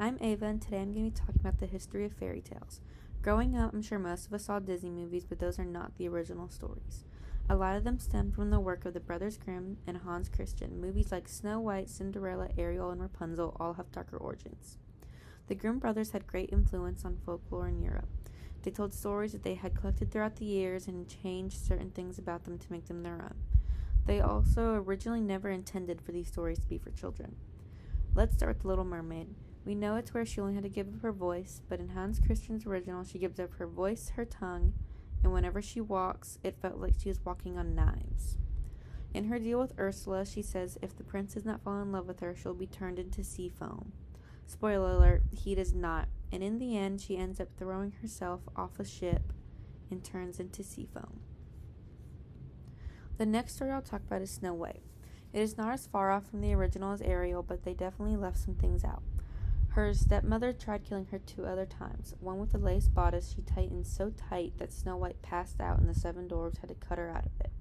I'm Ava, and today I'm going to be talking about the history of fairy tales. Growing up, I'm sure most of us saw Disney movies, but those are not the original stories. A lot of them stem from the work of the Brothers Grimm and Hans Christian. Movies like Snow White, Cinderella, Ariel, and Rapunzel all have darker origins. The Grimm brothers had great influence on folklore in Europe. They told stories that they had collected throughout the years and changed certain things about them to make them their own. They also originally never intended for these stories to be for children. Let's start with The Little Mermaid. We know it's where she only had to give up her voice, but in Hans Christian's original, she gives up her voice, her tongue, and whenever she walks, it felt like she was walking on knives. In her deal with Ursula, she says if the prince does not fall in love with her, she'll be turned into sea foam. Spoiler alert, he does not, and in the end, she ends up throwing herself off a ship and turns into sea foam. The next story I'll talk about is Snow White. It is not as far off from the original as Ariel, but they definitely left some things out. Her stepmother tried killing her 2 other times, one with a lace bodice she tightened so tight that Snow White passed out and the 7 dwarves had to cut her out of it,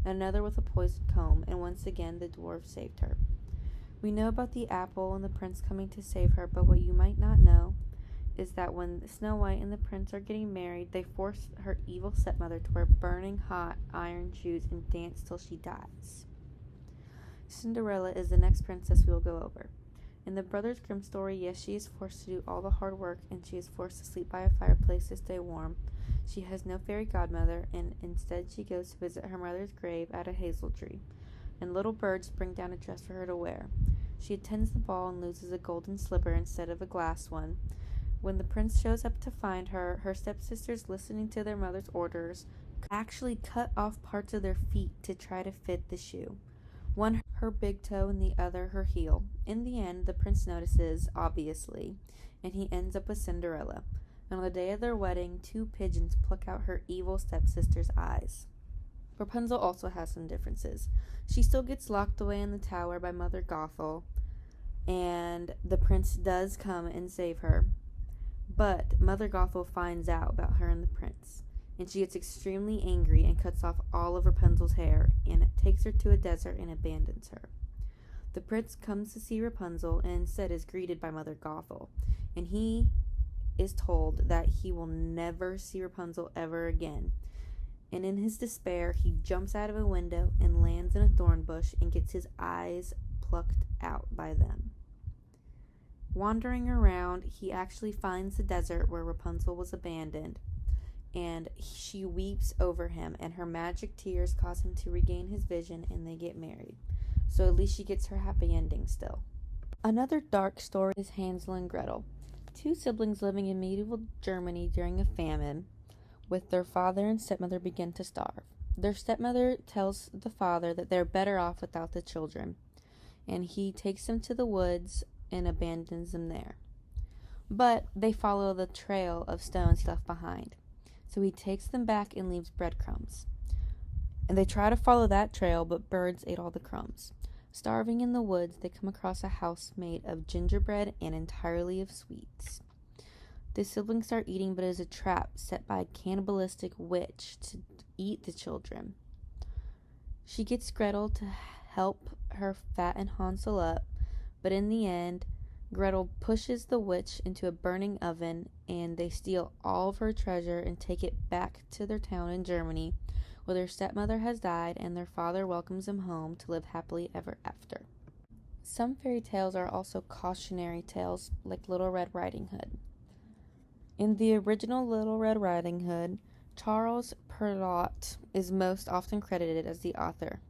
another with a poisoned comb, and once again the dwarves saved her. We know about the apple and the prince coming to save her, but what you might not know is that when Snow White and the prince are getting married, they force her evil stepmother to wear burning hot iron shoes and dance till she dies. Cinderella is the next princess we will go over. In the Brothers Grimm story, yes, she is forced to do all the hard work, and she is forced to sleep by a fireplace to stay warm. She has no fairy godmother, and instead she goes to visit her mother's grave at a hazel tree, and little birds bring down a dress for her to wear. She attends the ball and loses a golden slipper instead of a glass one. When the prince shows up to find her, her stepsisters, listening to their mother's orders, actually cut off parts of their feet to try to fit the shoe. One her big toe and the other her heel. In the end, the prince notices, obviously, and he ends up with Cinderella. And on the day of their wedding, 2 pigeons pluck out her evil stepsister's eyes. Rapunzel also has some differences. She still gets locked away in the tower by Mother Gothel, and the prince does come and save her. But Mother Gothel finds out about her and the prince, and she gets extremely angry and cuts off all of Rapunzel's hair and takes her to a desert and abandons her. The prince comes to see Rapunzel and instead is greeted by Mother Gothel, and he is told that he will never see Rapunzel ever again. And in his despair, he jumps out of a window and lands in a thorn bush and gets his eyes plucked out by them. Wandering around, he actually finds the desert where Rapunzel was abandoned, and she weeps over him, and her magic tears cause him to regain his vision, and they get married. So at least she gets her happy ending still. Another dark story is Hansel and Gretel, 2 siblings living in medieval Germany during a famine, with their father and stepmother begin to starve. Their stepmother tells the father that they're better off without the children, and he takes them to the woods and abandons them there. But they follow the trail of stones he left behind. So he takes them back and leaves breadcrumbs. And they try to follow that trail, but birds ate all the crumbs. Starving in the woods, they come across a house made of gingerbread and entirely of sweets. The siblings start eating, but it is a trap set by a cannibalistic witch to eat the children. She gets Gretel to help her fatten Hansel up, but in the end, Gretel pushes the witch into a burning oven, and they steal all of her treasure and take it back to their town in Germany, where their stepmother has died and their father welcomes them home to live happily ever after. Some fairy tales are also cautionary tales, like Little Red Riding Hood. In the original Little Red Riding Hood, Charles Perrault is most often credited as the author,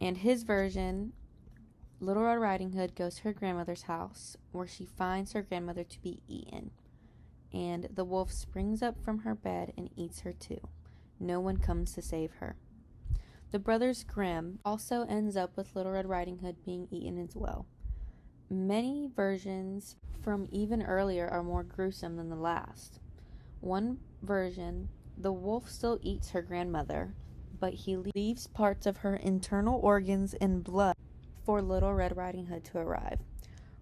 and his version, Little Red Riding Hood goes to her grandmother's house, where she finds her grandmother to be eaten, and the wolf springs up from her bed and eats her too. No one comes to save her. The Brothers Grimm also ends up with Little Red Riding Hood being eaten as well. Many versions from even earlier are more gruesome than the last. One version, the wolf still eats her grandmother, but he leaves parts of her internal organs and blood for Little Red Riding Hood to arrive.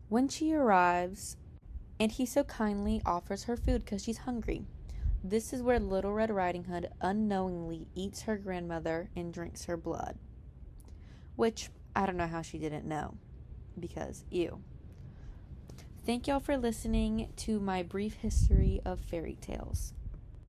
When she arrives, and he so kindly offers her food because she's hungry. This is where Little Red Riding Hood unknowingly eats her grandmother and drinks her blood. Which, I don't know how she didn't know. Because, ew. Thank y'all for listening to my brief history of fairy tales.